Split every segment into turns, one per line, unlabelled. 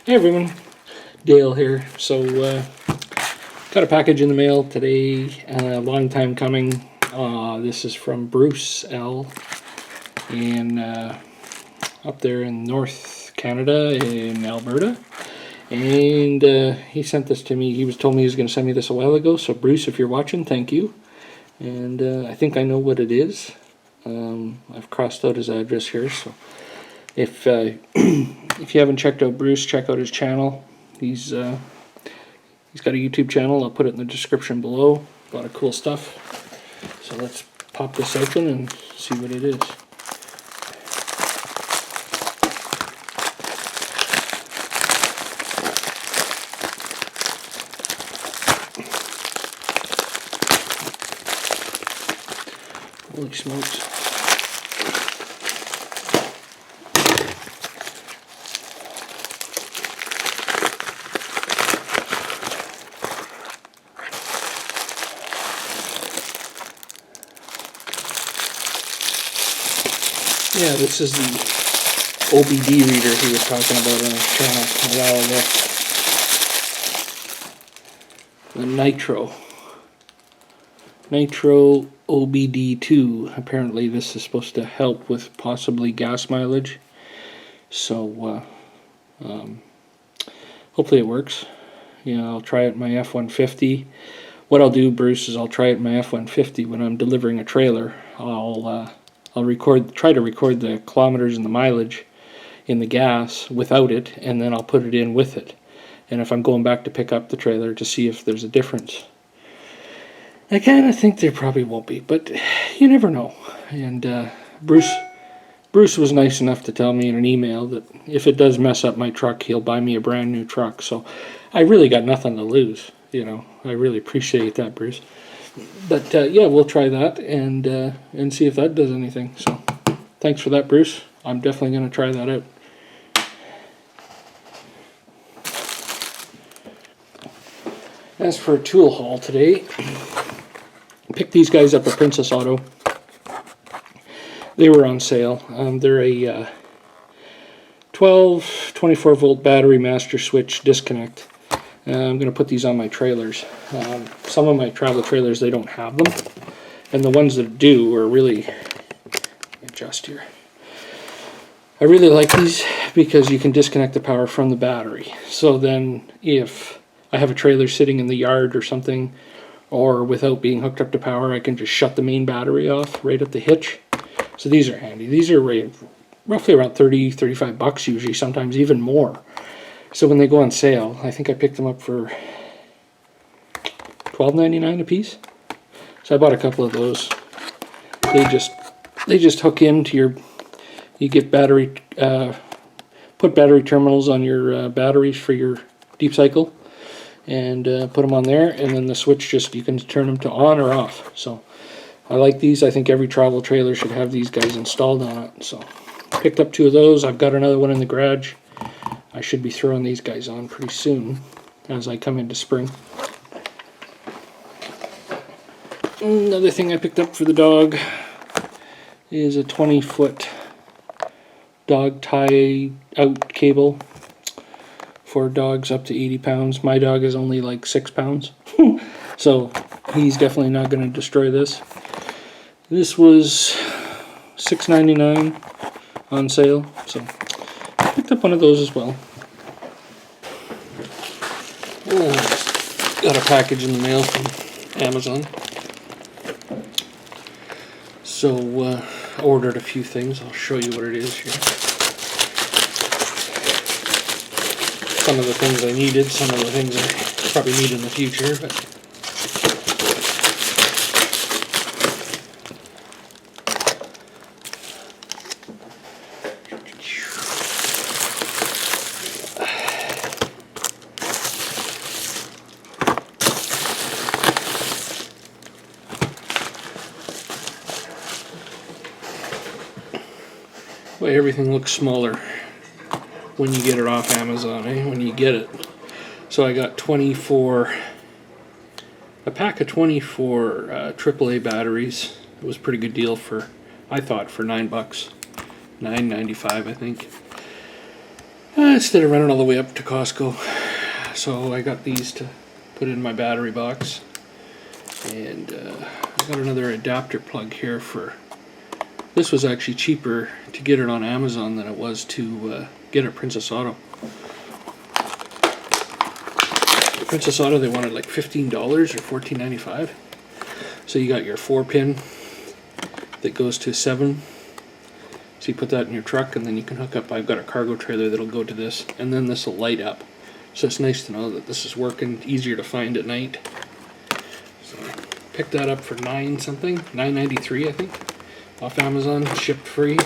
Hey everyone, Dale here. So, got a package in the mail today, a long time coming. This is from Bruce L. in up there in North Canada in Alberta. And he sent this to me. Told me he was going to send me this a while ago. So Bruce, if you're watching, thank you. And I think I know what it is. I've crossed out his address here, so if if you haven't checked out Bruce, check out his channel. He's got a YouTube channel. I'll put it in the description below. A lot of cool stuff. So let's pop this open and see what it is. Holy smokes. Yeah, this is the OBD reader he was talking about on his channel a while ago. The Nitro ODB2. Apparently this is supposed to help with possibly gas mileage. So hopefully it works. I'll try it in my F-150. What I'll do, Bruce, is I'll try it in my F-150 when I'm delivering a trailer. I'll try to record the kilometers and the mileage in the gas without it, and then I'll put it in with it. And if I'm going back to pick up the trailer to see if there's a difference. I kind of think there probably won't be, but you never know. And Bruce was nice enough to tell me in an email that if it does mess up my truck, he'll buy me a brand new truck. So I really got nothing to lose. I really appreciate that, Bruce. But yeah, we'll try that and see if that does anything. So thanks for that, Bruce. I'm definitely going to try that out. As for a tool haul today, picked these guys up at Princess Auto. They were on sale. They're a 24 volt battery master switch disconnect. I'm going to put these on my trailers. Some of my travel trailers, they don't have them. And the ones that do are really... adjust here. I really like these because you can disconnect the power from the battery. So then if I have a trailer sitting in the yard or something, or without being hooked up to power, I can just shut the main battery off right at the hitch. So these are handy. These are roughly around 30-35 bucks usually, sometimes even more. So when they go on sale, I think I picked them up for $12.99 a piece. So I bought a couple of those. They just hook into your, you get battery, put battery terminals on your batteries for your deep cycle, and put them on there, and then the switch you can turn them to on or off. So I like these. I think every travel trailer should have these guys installed on it. So picked up two of those. I've got another one in the garage. I should be throwing these guys on pretty soon as I come into spring. Another thing I picked up for the dog is a 20-foot dog tie out cable for dogs up to 80 pounds. My dog is only like 6 pounds. So he's definitely not going to destroy this. This was $6.99 on sale. So I picked up one of those as well. Got a package in the mail from Amazon. So I ordered a few things. I'll show you what it is here. Some of the things I needed, some of the things I probably need in the future, but well, everything looks smaller when you get it off Amazon, when you get it. So I got a pack of 24 AAA batteries. It was a pretty good deal I thought, for $9. $9.95, I think. instead of running all the way up to Costco. So I got these to put in my battery box. And I've got another adapter plug here for... This was actually cheaper to get it on Amazon than it was to get at Princess Auto. Princess Auto, they wanted like $15 or $14.95. So you got your 4-pin that goes to 7. So you put that in your truck, and then you can hook up. I've got a cargo trailer that'll go to this, and then this will light up. So it's nice to know that this is working, easier to find at night. So picked that up for $9 something, $9.93 I think, off Amazon, shipped free.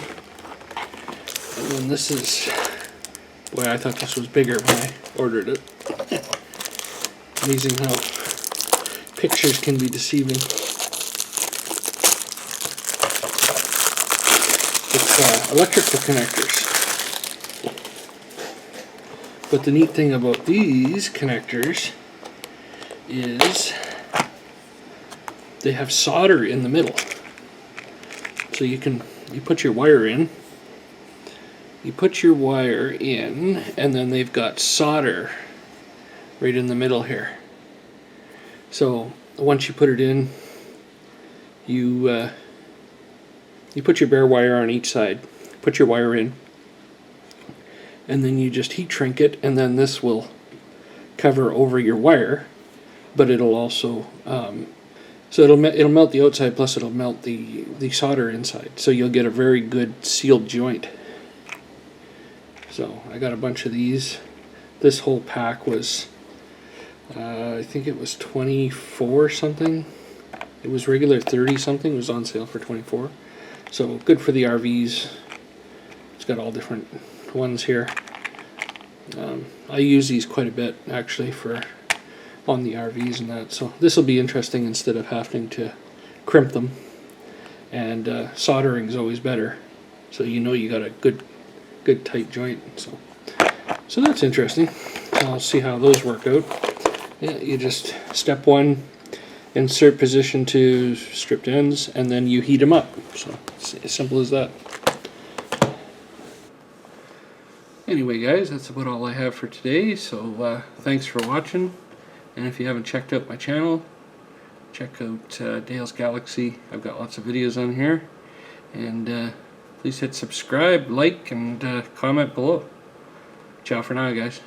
And then this is, boy, I thought this was bigger when I ordered it. Amazing how pictures can be deceiving. It's electrical connectors. But the neat thing about these connectors is they have solder in the middle. So you put your wire in. You put your wire in, and then they've got solder right in the middle here. So once you put it in, you put your bare wire on each side. Put your wire in, and then you just heat shrink it, and then this will cover over your wire, but it'll also so it'll melt the outside, plus it'll melt the solder inside. So you'll get a very good sealed joint. So I got a bunch of these. This whole pack was, I think it was 24 something. It was regular 30 something. It was on sale for 24. So good for the RVs. It's got all different ones here. I use these quite a bit actually for on the RVs and that. So this will be interesting instead of having to crimp them. And soldering is always better. So you know you got a good tight joint. So that's interesting. So I'll see how those work out. Yeah, you just step 1, insert position to stripped ends, and then you heat them up. So it's as simple as that. Anyway guys, that's about all I have for today. So thanks for watching, and if you haven't checked out my channel, check out Dale's Galaxy. I've got lots of videos on here, and please hit subscribe, like, and comment below. Ciao for now guys.